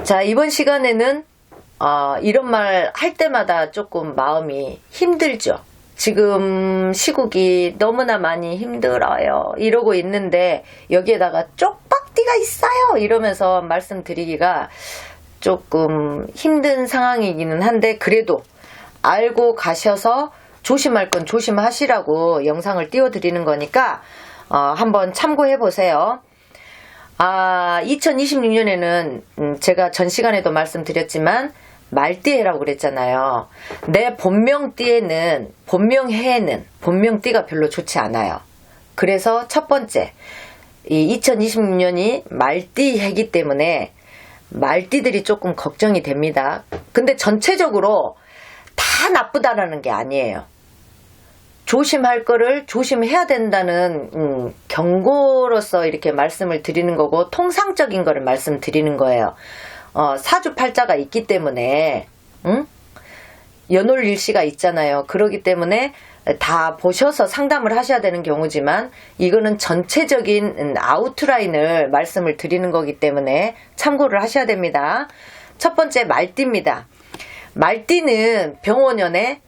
자, 이번 시간에는 이런 말 할 때마다 조금 마음이 힘들죠. 지금 시국이 너무나 많이 힘들어요 이러고 있는데 여기에다가 쪽박띠가 있어요 이러면서 말씀드리기가 조금 힘든 상황이기는 한데, 그래도 알고 가셔서 조심할 건 조심하시라고 영상을 띄워드리는 거니까 한번 참고해 보세요. 2026년에는 제가 전 시간에도 말씀드렸지만 말띠해라고 그랬잖아요. 내 본명띠에는, 본명띠가 별로 좋지 않아요. 그래서 첫 번째, 이 2026년이 말띠해이기 때문에 말띠들이 조금 걱정이 됩니다. 근데 전체적으로 다 나쁘다라는 게 아니에요. 조심할 거를 조심해야 된다는 경고로서 이렇게 말씀을 드리는 거고, 통상적인 거를 말씀드리는 거예요. 사주팔자가 있기 때문에 연월일시가 있잖아요. 그러기 때문에 다 보셔서 상담을 하셔야 되는 경우지만, 이거는 전체적인 아웃라인을 말씀을 드리는 거기 때문에 참고를 하셔야 됩니다. 첫 번째, 말띠입니다. 말띠는 병원연에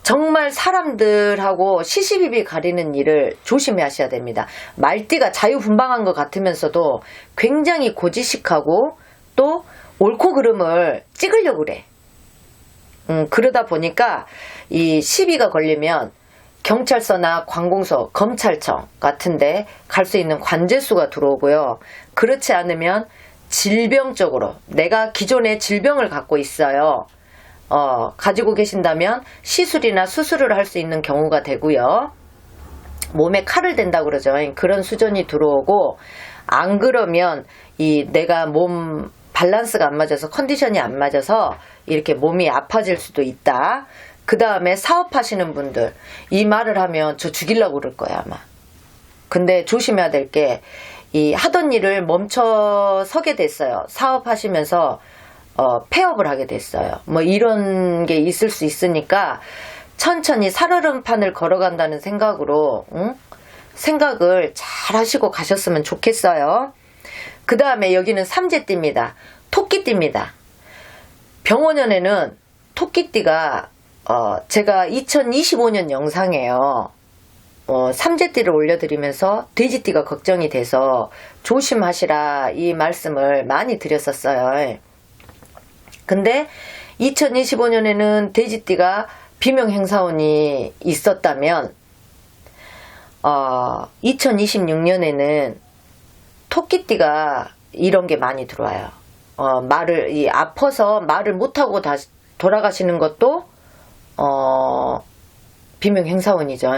정말 사람들하고 시시비비 가리는 일을 조심히 하셔야 됩니다. 말띠가 자유분방한 것 같으면서도 굉장히 고지식하고 또 옳고 그름을 찍으려고 그래. 그러다 보니까 이 시비가 걸리면 경찰서나 관공서, 검찰청 같은데 갈 수 있는 관제수가 들어오고요. 그렇지 않으면 질병적으로, 내가 기존에 질병을 갖고 있어요. 가지고 계신다면 시술이나 수술을 할 수 있는 경우가 되고요. 몸에 칼을 댄다고 그러죠. 그런 수준이 들어오고, 안 그러면 내가 몸 밸런스가 안 맞아서, 컨디션이 안 맞아서 이렇게 몸이 아파질 수도 있다. 그 다음에 사업하시는 분들, 이 말을 하면 저 죽이려고 그럴 거야 아마. 근데 조심해야 될 게, 하던 일을 멈춰 서게 됐어요. 사업하시면서 폐업을 하게 됐어요. 뭐 이런 게 있을 수 있으니까 천천히 살얼음판을 걸어간다는 생각으로 생각을 잘 하시고 가셨으면 좋겠어요. 그 다음에 여기는 삼재띠입니다. 토끼띠입니다. 병원연에는 토끼띠가 제가 2025년 영상에요. 삼재띠를 올려드리면서 돼지띠가 걱정이 돼서 조심하시라 이 말씀을 많이 드렸었어요. 근데 2025년에는 돼지띠가 비명행사운이 있었다면 2026년에는 토끼띠가 이런 게 많이 들어와요. 아파서 말을 못하고 다시 돌아가시는 것도 비명행사운이죠.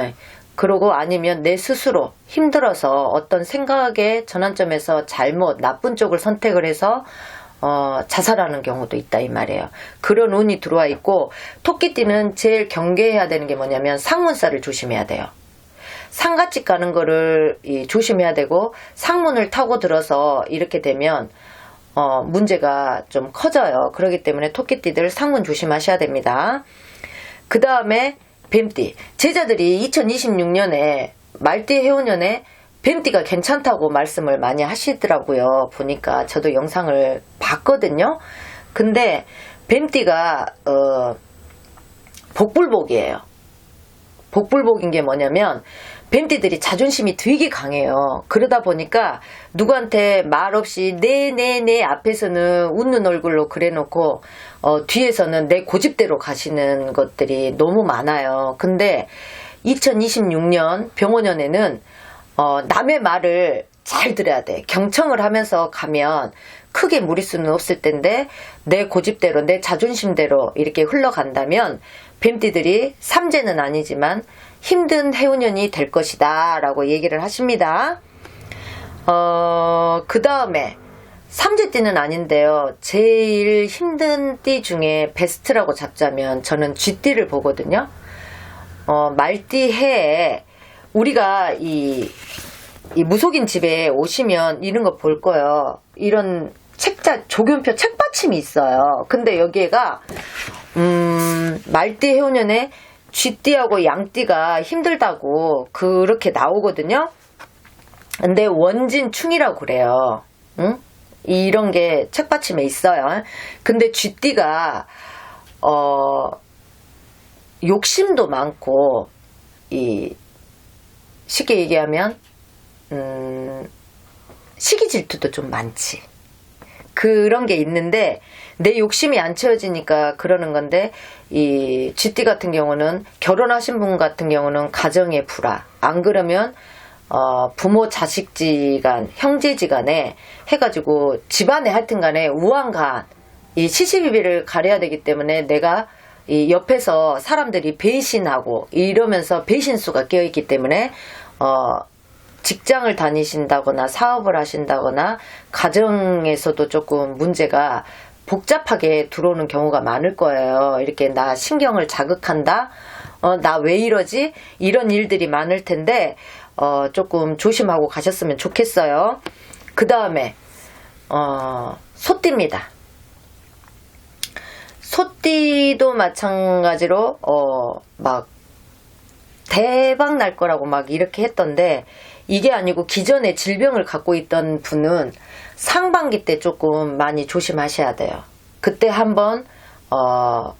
그러고 아니면 내 스스로 힘들어서 어떤 생각의 전환점에서 나쁜 쪽을 선택을 해서 자살하는 경우도 있다 이 말이에요. 그런 운이 들어와 있고, 토끼띠는 제일 경계해야 되는 게 뭐냐면 상문살을 조심해야 돼요. 상가집 가는 거를 조심해야 되고, 상문을 타고 들어서 이렇게 되면 문제가 좀 커져요. 그렇기 때문에 토끼띠들 상문 조심하셔야 됩니다. 그 다음에 뱀띠. 제자들이 2026년에 말띠 해운년에 뱀띠가 괜찮다고 말씀을 많이 하시더라고요. 보니까 저도 영상을 봤거든요. 근데 뱀띠가 복불복이에요. 복불복인 게 뭐냐면 뱀띠들이 자존심이 되게 강해요. 그러다 보니까 누구한테 말 없이 네 앞에서는 웃는 얼굴로 그래놓고 뒤에서는 내 고집대로 가시는 것들이 너무 많아요. 근데 2026년 병원연에는 남의 말을 잘 들어야 돼. 경청을 하면서 가면 크게 무리수는 없을 텐데, 내 고집대로, 내 자존심대로 이렇게 흘러간다면 뱀띠들이 삼재는 아니지만 힘든 해운년이 될 것이다 라고 얘기를 하십니다. 그 다음에 삼재띠는 아닌데요. 제일 힘든 띠 중에 베스트라고 잡자면 저는 쥐띠를 보거든요. 말띠 해에 우리가 이 무속인 집에 오시면 이런 거 볼 거예요. 이런 조견표 책받침이 있어요. 근데 여기에가 말띠 해운년에 쥐띠하고 양띠가 힘들다고 그렇게 나오거든요. 근데 원진충이라고 그래요. 응? 이런 게 책받침에 있어요. 근데 쥐띠가 욕심도 많고 쉽게 얘기하면 시기 질투도 좀 많지. 그런 게 있는데 내 욕심이 안 채워지니까 그러는 건데, 이 쥐띠 같은 경우는, 결혼하신 분 같은 경우는 가정의 불화, 안 그러면 부모 자식지간, 형제지간에 해가지고 집안에 하여튼간에 우왕간 이 시시비비를 가려야 되기 때문에 내가 이 옆에서 사람들이 배신하고 이러면서 배신수가 껴있기 때문에 직장을 다니신다거나 사업을 하신다거나 가정에서도 조금 문제가 복잡하게 들어오는 경우가 많을 거예요. 이렇게 나 신경을 자극한다? 나 왜 이러지? 이런 일들이 많을 텐데 조금 조심하고 가셨으면 좋겠어요. 그 다음에 소띠입니다. 소띠도 마찬가지로 막 대박 날 거라고 막 이렇게 했던데, 이게 아니고 기존에 질병을 갖고 있던 분은 상반기 때 조금 많이 조심하셔야 돼요. 그때 한번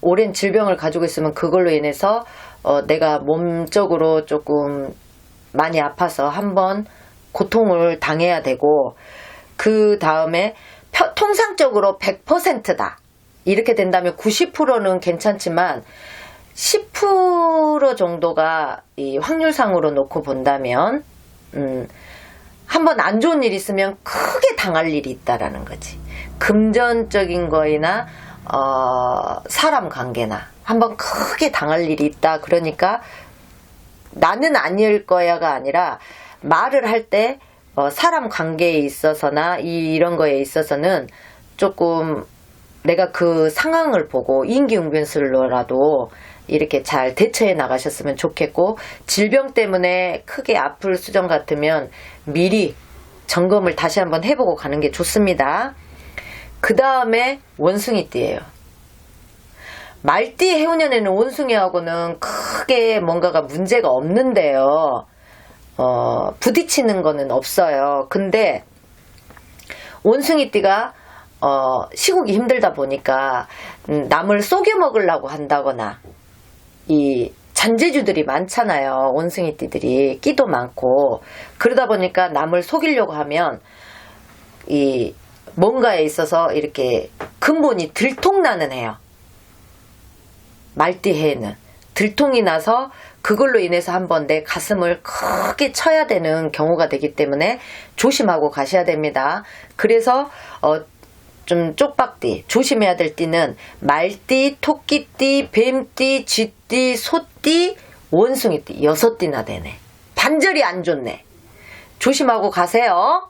오랜 질병을 가지고 있으면 그걸로 인해서 내가 몸적으로 조금 많이 아파서 한번 고통을 당해야 되고, 그 다음에 통상적으로 100%다 이렇게 된다면 90%는 괜찮지만 10% 정도가 이 확률상으로 놓고 본다면 한번 안 좋은 일 있으면 크게 당할 일이 있다라는 거지. 금전적인 거이나 사람 관계나 한번 크게 당할 일이 있다. 그러니까 나는 아닐 거야가 아니라, 말을 할 때 사람 관계에 있어서나 이런 거에 있어서는 조금 내가 그 상황을 보고 임기응변술로라도 이렇게 잘 대처해 나가셨으면 좋겠고, 질병 때문에 크게 아플 수정 같으면 미리 점검을 다시 한번 해보고 가는 게 좋습니다. 그 다음에 원숭이띠예요. 말띠 해운년에는 원숭이하고는 크게 뭔가가 문제가 없는데요. 부딪히는 거는 없어요. 근데 원숭이띠가 시국이 힘들다 보니까 남을 속여 먹으려고 한다거나, 이 잔재주들이 많잖아요. 원숭이띠들이 끼도 많고, 그러다 보니까 남을 속이려고 하면 이 뭔가에 있어서 이렇게 근본이 들통나는 해요. 말띠해에는 들통이 나서 그걸로 인해서 한번 내 가슴을 크게 쳐야 되는 경우가 되기 때문에 조심하고 가셔야 됩니다. 그래서 좀 쪽박띠, 조심해야 될 띠는 말띠, 토끼띠, 뱀띠, 쥐띠, 소띠, 원숭이띠 6띠나 되네. 반절이 안 좋네. 조심하고 가세요.